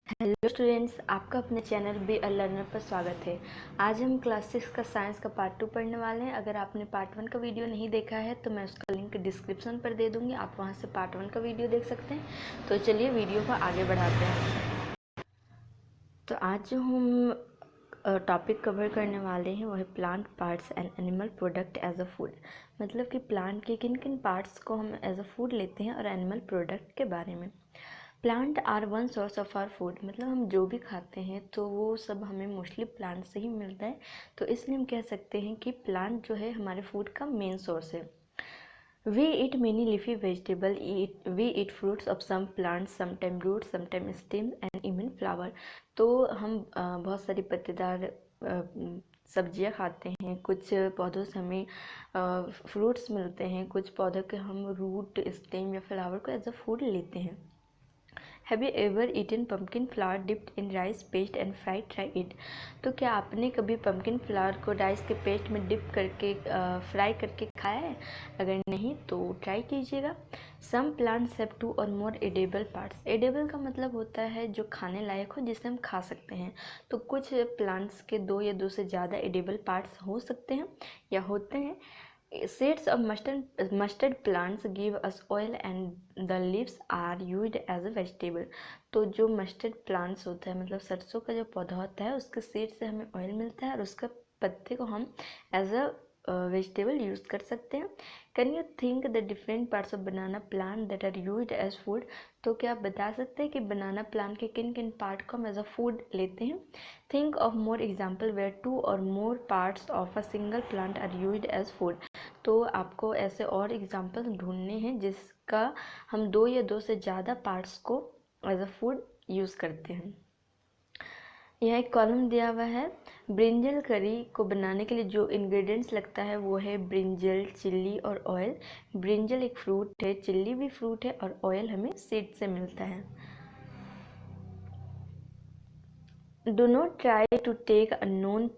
Hello students, आपका अपने channel be a learner पर स्वागत है। आज हम क्लास 6 का साइंस का पार्ट 2 पढ़ने वाले हैं। अगर आपने पार्ट 1 का वीडियो नहीं देखा है तो मैं उसका लिंक डिस्क्रिप्शन पर दे दूंगी, आप वहां से पार्ट 1 का वीडियो देख सकते हैं। तो चलिए वीडियो को आगे बढ़ाते हैं। तो आज जो हम टॉपिक कवर करने वाले हैं वो है plant parts and animal product as a food. मतलब कि प्लांट के किन किन पार्ट्स को हम एज अ फूड लेते हैं और एनिमल प्रोडक्ट के बारे में। Plant are one source of our food, मतलब हम जो भी खाते हैं तो वो सब हमें मोस्टली प्लांट से ही मिलता है। तो इसलिए हम कह सकते हैं कि प्लांट जो है हमारे फूड का मेन सोर्स है। We eat many leafy vegetables. We eat fruits of some plants, sometimes roots, sometimes stems, and even flower. तो हम बहुत सारी पत्तेदार सब्जियां खाते हैं। कुछ पौधों से हमें फ्रूट्स मिलते हैं, कुछ पौधों के हम रूट, स्टेम या फ्लावर को एज अ फूड लेते हैं। Have you ever eaten pumpkin flower dipped in rice paste and fried, try it. तो क्या आपने कभी पम्पकिन फ्लावर को राइस के पेस्ट में डिप करके फ्राई करके खाया है? अगर नहीं तो ट्राई कीजिएगा। सम प्लांट्स हैव टू और मोर एडेबल पार्ट्स। एडेबल का मतलब होता है जो खाने लायक हो, जिसे हम खा सकते हैं। तो कुछ प्लांट्स के दो या दो से ज़्यादा एडेबल पार्ट्स हो सकते हैं या होते हैं। Seeds of mustard plants give us oil and the leaves are used as a vegetable। तो जो मस्टर्ड प्लांट्स होता है, मतलब सरसों का जो पौधा होता है, उसके सीड से हमें ऑयल मिलता है और उसका पत्ते को हम एज अ वेजिटेबल यूज कर सकते हैं। Can you think the different parts of banana plant that are used as food. तो क्या आप बता सकते हैं कि बनाना प्लांट के किन किन पार्ट को हम एज अ फूड लेते हैं? Think of more example where two और more parts of a single plant are used as food. तो आपको ऐसे और एग्जाम्पल ढूंढने हैं जिसका हम दो या दो से ज़्यादा पार्ट्स को एज अ फूड यूज़ करते हैं। यह एक कॉलम दिया हुआ है। ब्रिंजल करी को बनाने के लिए जो इंग्रेडिएंट्स लगता है वो है ब्रिंजल, चिल्ली और ऑयल। ब्रिंजल एक फ्रूट है, चिल्ली भी फ्रूट है और ऑयल हमें सीड से मिलता है। Do not try to take unknown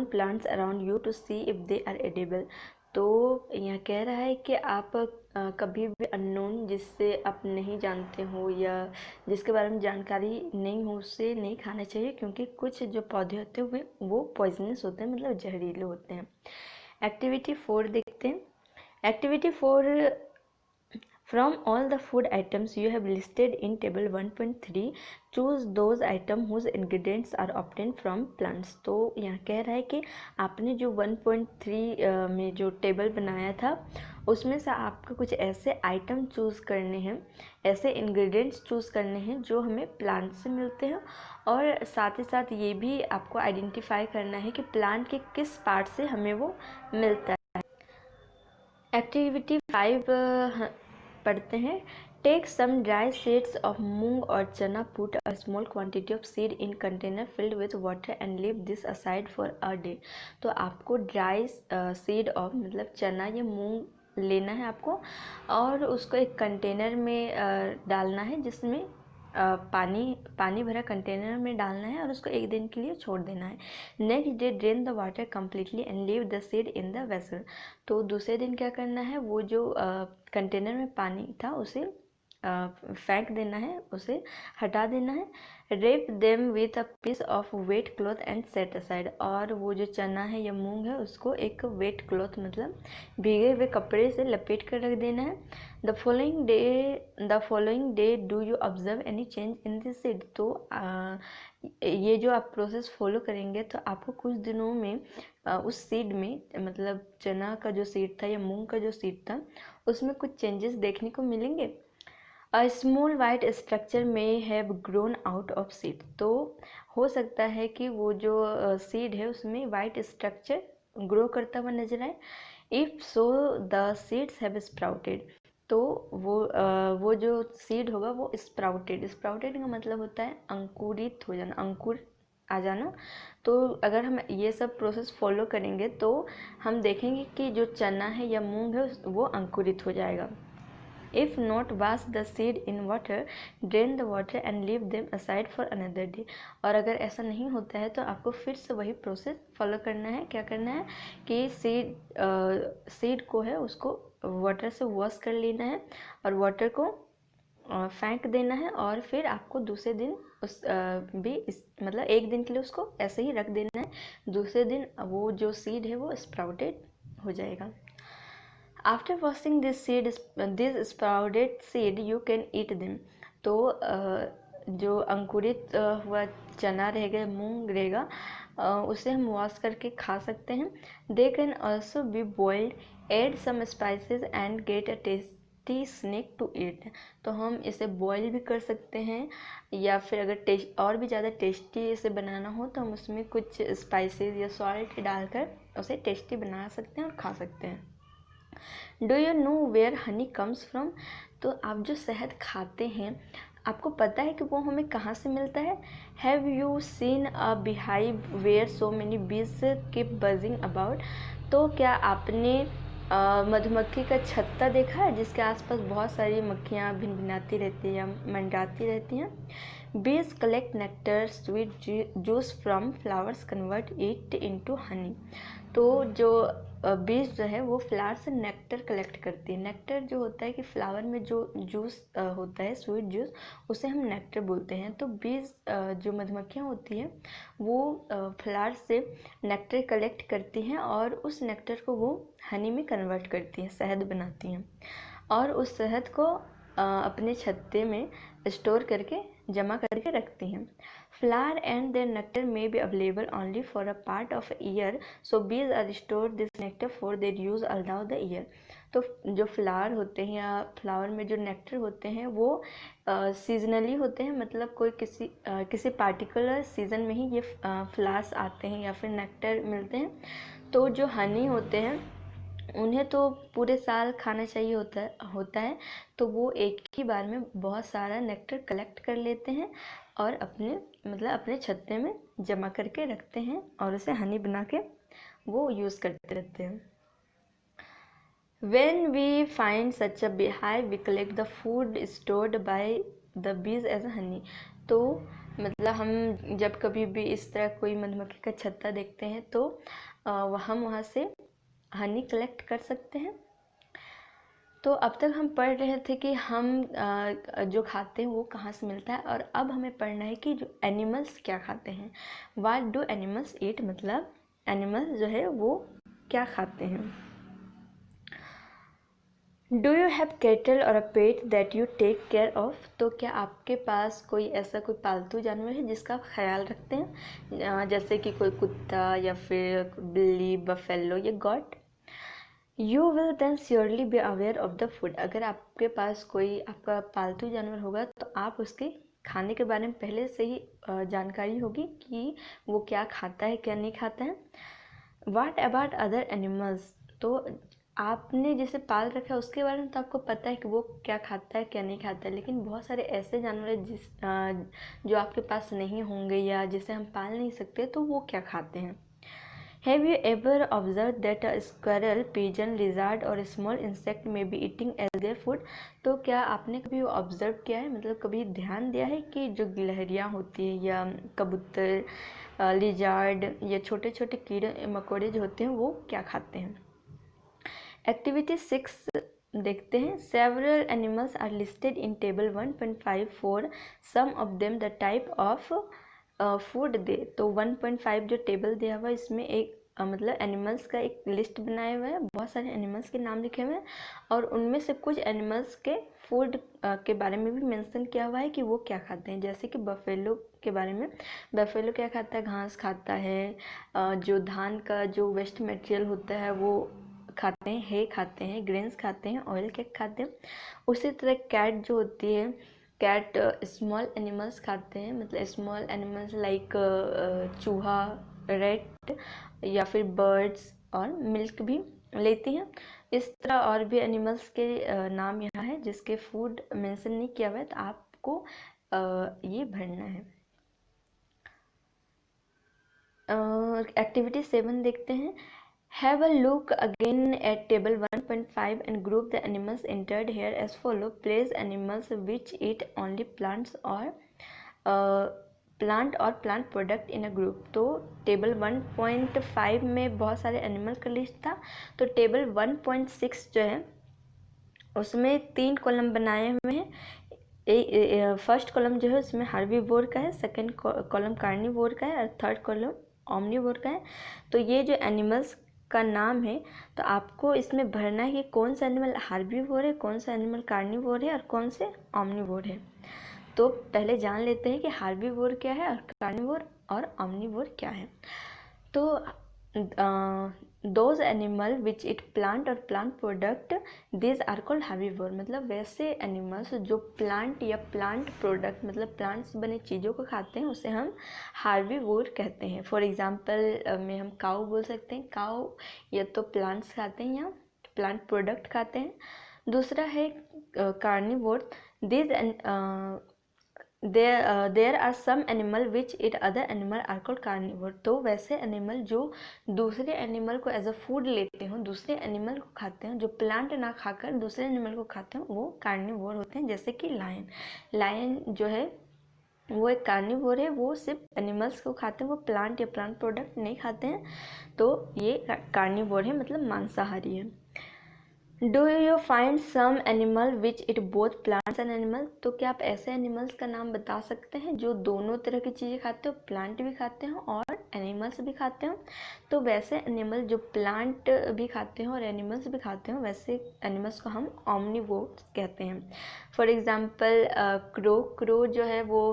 plants around you to see if they are edible। तो यह कह रहा है कि आप कभी भी अननोन, जिससे आप नहीं जानते हो या जिसके बारे में जानकारी नहीं हो, उससे नहीं खाना चाहिए, क्योंकि कुछ जो पौधे होते हैं वो पॉइजनस होते हैं, मतलब जहरीले होते हैं। एक्टिविटी 4 देखते हैं। Activity 4, from all the food items you have listed in table 1.3, choose those items whose ingredients are obtained from plants। तो यहाँ कह रहा है कि आपने जो 1.3 में जो टेबल बनाया था उसमें से आपको कुछ ऐसे आइटम चूज़ करने हैं, ऐसे इंग्रेडिएंट्स चूज़ करने हैं जो हमें प्लांट से मिलते हैं, और साथ ही साथ ये भी आपको आइडेंटिफाई करना है कि प्लांट के किस पार्ट से हमें वो मिलता है। एक्टिविटी 5 पढ़ते हैं। Take some dry seeds of moong और chana, put a small quantity of seed in container filled with water and leave this aside for a day. तो आपको ड्राई सीड ऑफ मतलब चना या मूंग लेना है आपको, और उसको एक कंटेनर में डालना है, जिसमें पानी भरा कंटेनर में डालना है और उसको एक दिन के लिए छोड़ देना है। Next day drain the water completely and leave the seed in the vessel. तो दूसरे दिन क्या करना है, वो जो कंटेनर में पानी था उसे फेंक देना है, उसे हटा देना है। Wrap them with a piece of wet cloth and set aside. और वो जो चना है या मूंग है उसको एक वेट क्लॉथ मतलब भीगे हुए कपड़े से लपेट कर रख देना है। The following day do you observe any change in this seed. तो ये जो आप प्रोसेस फॉलो करेंगे तो आपको कुछ दिनों में उस सीड में, मतलब चना का जो सीड था या मूंग का जो सीड था, उसमें कुछ चेंजेस देखने को मिलेंगे। अ स्मॉल वाइट स्ट्रक्चर में have grown out of seed. तो हो सकता है कि वो जो सीड है उसमें वाइट स्ट्रक्चर ग्रो करता हुआ नजर आए। If so the seeds have sprouted. तो वो जो सीड होगा वो स्प्राउटेड का मतलब होता है अंकुरित हो जाना, अंकुर आ जाना। तो अगर हम ये सब प्रोसेस फॉलो करेंगे तो हम देखेंगे कि जो चना है या मूंग है वो अंकुरित हो जाएगा। If not, wash the seed in water, drain the water and leave them aside for another day। और अगर ऐसा नहीं होता है तो आपको फिर से वही प्रोसेस फॉलो करना है। क्या करना है कि सीड को है उसको वाटर से वॉश कर लेना है और वाटर को फेंक देना है और फिर आपको दूसरे दिन मतलब एक दिन के लिए उसको ऐसे ही रख देना है, दूसरे दिन वो जो सीड है वो स्प्राउटेड हो जाएगा। After washing this sprouted seed you can eat them. तो जो अंकुरित हुआ चना रहेगा, मूंग रहेगा, उसे हम वॉश करके खा सकते हैं। They can also be boiled, add some spices and get a tasty snack to eat. तो हम इसे बॉईल भी कर सकते हैं, या फिर अगर टेस्ट और भी ज़्यादा टेस्टी इसे बनाना हो तो हम उसमें कुछ स्पाइसेस या सॉल्ट डालकर उसे टेस्टी बना सकते हैं और खा सकते हैं। Do you know where honey comes from? तो आप जो शहद खाते हैं, आपको पता है कि वो हमें कहाँ से मिलता है? Have you seen a beehive where so मेनी bees keep buzzing about? तो क्या आपने मधुमक्खी का छत्ता देखा है जिसके आसपास बहुत सारी मक्खियाँ भिनभिनाती रहती हैं या मंडराती रहती हैं? Bees collect nectar, sweet juice from flowers, convert it into honey. तो जो बीज जो है वो फ्लावर से नेक्टर कलेक्ट करती है। नेक्टर जो होता है कि फ्लावर में जो जूस होता है, स्वीट जूस, उसे हम नेक्टर बोलते हैं। तो बीज जो मधुमक्खियाँ होती हैं वो फ्लावर से नेक्टर कलेक्ट करती हैं और उस नेक्टर को वो हनी में कन्वर्ट करती हैं, शहद बनाती हैं, और उस शहद को अपने छत्ते में स्टोर करके जमा करके रखती हैं। Flower and their nectar may be available only for a part of a year, so bees are stored this nectar for their use all the year. तो जो फ्लावर होते हैं या फ्लावर में जो नेक्टर होते हैं वो सीजनली होते हैं, मतलब कोई किसी पार्टिकुलर सीज़न में ही ये फ्लावर्स आते हैं या फिर नेक्टर मिलते हैं। तो जो हनी होते हैं उन्हें तो पूरे साल खाना चाहिए होता है, तो वो एक ही बार में बहुत सारा नेक्टर कलेक्ट कर लेते हैं और अपने छत्ते में जमा करके रखते हैं और उसे हनी बना के वो यूज़ करते रहते हैं। When we find such a beehive, we collect the food stored by the bees as a honey. तो मतलब हम जब कभी भी इस तरह कोई मधुमक्खी का छत्ता देखते हैं तो हम वहाँ से हनी कलेक्ट कर सकते हैं। तो अब तक हम पढ़ रहे थे कि हम जो खाते हैं वो कहाँ से मिलता है, और अब हमें पढ़ना है कि जो एनिमल्स क्या खाते हैं। व्हाट डू एनिमल्स ईट, मतलब एनिमल्स जो है वो क्या खाते हैं। डू यू हैव कैटल और a pet that you take care of? तो क्या आपके पास कोई पालतू जानवर है जिसका आप ख्याल रखते हैं, जैसे कि कोई कुत्ता या फिर बिल्ली, बफेलो या goat? You will then surely be aware of the food. अगर आपके पास कोई आपका पालतू जानवर होगा तो आप उसके खाने के बारे में पहले से ही जानकारी होगी कि वो क्या खाता है क्या नहीं खाता है। What about other animals? तो आपने जिसे पाल रखा है उसके बारे में तो आपको पता है कि वो क्या खाता है क्या नहीं खाता है, लेकिन बहुत सारे ऐसे जानवर हैं जो आपके पास नहीं होंगे या जिसे हम पाल नहीं सकते, तो वो क्या खाते हैं। Have you ever observed that a squirrel, pigeon, lizard और small insect may be eating as their food? तो क्या आपने कभी ऑब्जर्व किया है, मतलब कभी ध्यान दिया है कि जो गिलहरियाँ होती हैं या कबूतर, लिजार्ड या छोटे छोटे कीड़े मकोड़े जो होते हैं वो क्या खाते हैं। एक्टिविटी 6 देखते हैं। Several animals are listed in table 1.5 for some of them the type of food दे। तो 1.5 जो टेबल दिया हुआ है इसमें एक मतलब एनिमल्स का एक लिस्ट बनाया हुआ है, बहुत सारे एनिमल्स के नाम लिखे हुए हैं और उनमें से कुछ एनिमल्स के फूड के बारे में भी मेंशन किया हुआ है कि वो क्या खाते हैं। जैसे कि बफेलो के बारे में, बफेलो क्या खाता है, घास खाता है, जो धान का जो वेस्ट मटेरियल होता है वो खाते हैं, हे खाते हैं, ग्रेन्स खाते हैं, ऑयल केक खाते हैं। उसी तरह कैट जो होती है, कैट स्मॉल एनिमल्स खाते हैं, मतलब स्मॉल एनिमल्स लाइक चूहा, रैट या फिर बर्ड्स, और मिल्क भी लेती हैं। इस तरह और भी एनिमल्स के नाम यहाँ है जिसके फूड मेंशन नहीं किया हुआ है, तो आपको ये भरना है। एक्टिविटी 7 देखते हैं। Have a look again at table 1.5 and group the animals entered here as follow. Place animals which eat only plants or plant product in a group. तो टेबल 1.5 में बहुत सारे एनिमल का लिस्ट था, तो टेबल 1.6 जो है उसमें 3 कॉलम बनाए हुए हैं। फर्स्ट कॉलम जो है उसमें हार्बीवोर का है, सेकंड कॉलम कार्निवोर का है और थर्ड कॉलम ओमनीवोर का है। तो ये जो एनिमल्स का नाम है तो आपको इसमें भरना है कि कौन सा एनिमल हार्बीवोर है, कौन सा एनिमल कार्निवोर है और कौन से ओमनीवोर है। तो पहले जान लेते हैं कि हार्बीवोर क्या है और कार्निवोर और ओमनीवोर क्या है। तो those animal which eat plant और plant product this are called herbivore. मतलब वैसे एनिमल्स जो प्लांट या प्लांट प्रोडक्ट मतलब प्लांट्स बने चीज़ों को खाते हैं उसे हम हार्बीवोर कहते हैं। फॉर एग्जांपल में हम काऊ बोल सकते हैं, काऊ या तो प्लांट्स खाते हैं या प्लांट प्रोडक्ट खाते हैं। दूसरा है carnivore, this there are some animal which eat other animal are called carnivore. तो वैसे एनिमल जो दूसरे एनिमल को एज अ फूड लेते हो, दूसरे एनिमल को खाते हैं, जो प्लांट ना खाकर दूसरे एनिमल को खाते हैं, वो कार्निवोर होते हैं। जैसे कि लायन, लायन जो है वो एक कार्निवोर है, वो सिर्फ एनिमल्स को खाते हैं, वो प्लांट या प्लांट प्रोडक्ट नहीं खाते हैं। तो ये कार्निवोर है, मतलब मांसाहारी है। Do you find some animal which eat both plants and animal. तो क्या आप ऐसे एनिमल्स का नाम बता सकते हैं जो दोनों तरह की चीज़ें खाते हो, प्लांट भी खाते हो और एनिमल्स भी खाते हो। तो वैसे एनिमल जो प्लांट भी खाते हो और एनिमल्स भी खाते हो, वैसे एनिमल्स को हम ओमनीवोर कहते हैं। फॉर एग्जांपल क्रो, क्रो जो है वो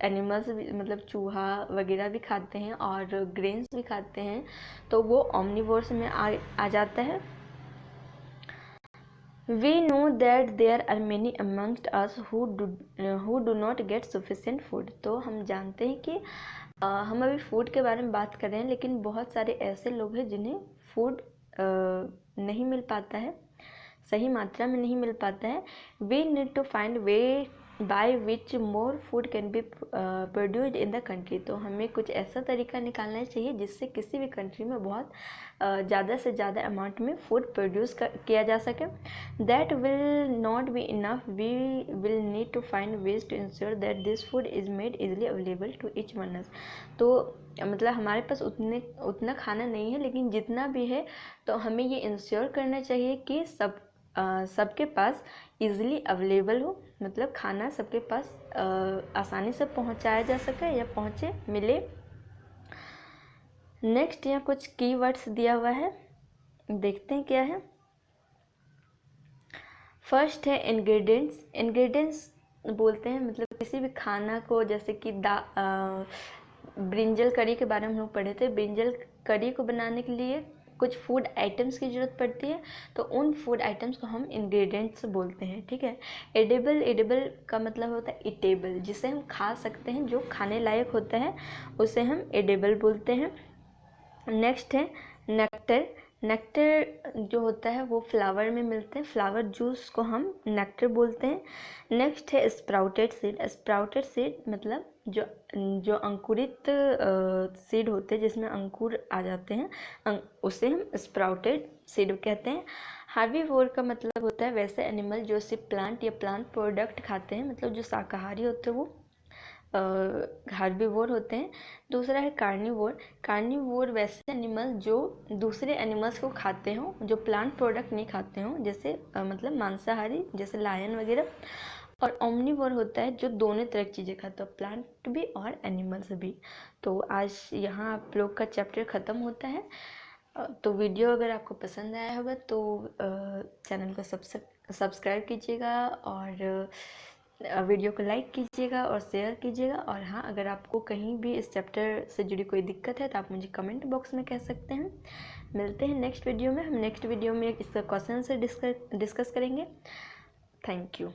एनिमल्स भी मतलब चूहा वगैरह भी खाते हैं और ग्रेन्स भी खाते हैं, तो वो ओमनीवोर्स में आ जाता है। We know that there are many amongst us who do not get sufficient food। तो हम जानते हैं कि हम अभी फूड के बारे में बात कर रहे हैं, लेकिन बहुत सारे ऐसे लोग हैं जिन्हें फूड नहीं मिल पाता है, सही मात्रा में नहीं मिल पाता है। We need to find way by which more food can be produced in the country। तो हमें कुछ ऐसा तरीका निकालना चाहिए जिससे किसी भी कंट्री में बहुत ज़्यादा से ज़्यादा अमाउंट में फूड प्रोड्यूस किया जा सके। That will not be enough, we will need to find ways to ensure that this food is made easily available to each one us। तो मतलब हमारे पास उतना खाना नहीं है, लेकिन जितना भी है तो हमें ये इंश्योर करना चाहिए कि सबके पास इजीली अवेलेबल हो, मतलब खाना सबके पास आसानी से पहुंचाया जा सके या पहुंचे, मिले। नेक्स्ट यहाँ कुछ कीवर्ड्स दिया हुआ है, देखते हैं क्या है। फर्स्ट है इंग्रेडिएंट्स। इंग्रेडिएंट्स बोलते हैं मतलब किसी भी खाना को, जैसे कि ब्रिंजल करी के बारे में हम लोग पढ़े थे। ब्रिंजल करी को बनाने के लिए कुछ फूड आइटम्स की ज़रूरत पड़ती है, तो उन फूड आइटम्स को हम इंग्रेडिएंट्स बोलते हैं, ठीक है। एडिबल, एडिबल का मतलब होता है ईटेबल, जिसे हम खा सकते हैं, जो खाने लायक होता है उसे हम एडिबल बोलते हैं। नेक्स्ट है नेक्टर। नेक्टर जो होता है वो फ्लावर में मिलते हैं, फ्लावर जूस को हम नेक्टर बोलते हैं। नेक्स्ट है स्प्राउटेड सीड। स्प्राउटेड सीड मतलब जो अंकुरित सीड होते हैं, जिसमें अंकुर आ जाते हैं, उसे हम स्प्राउटेड सीड कहते हैं। हार्बीवोर का मतलब होता है वैसे एनिमल जो सिर्फ प्लांट या प्लांट प्रोडक्ट खाते हैं, मतलब जो शाकाहारी होते हैं वो हार्बीवोर होते हैं। दूसरा है कार्निवोर। कार्निवोर वैसे एनिमल जो दूसरे एनिमल्स को खाते हों, जो प्लांट प्रोडक्ट नहीं खाते हों, जैसे मतलब मांसाहारी, जैसे लायन वगैरह। और ओमनीवोर होता है जो दोनों तरह की चीज़ें खाता है, प्लांट भी और एनिमल्स भी। तो आज यहाँ आप लोग का चैप्टर ख़त्म होता है। तो वीडियो अगर आपको पसंद आया होगा तो चैनल को सब्सक्राइब कीजिएगा और वीडियो को लाइक कीजिएगा और शेयर कीजिएगा। और हाँ, अगर आपको कहीं भी इस चैप्टर से जुड़ी कोई दिक्कत है तो आप मुझे कमेंट बॉक्स में कह सकते हैं। मिलते हैं नेक्स्ट वीडियो में। हम नेक्स्ट वीडियो में इसका क्वेश्चन से डिस्कस करेंगे। Thank you.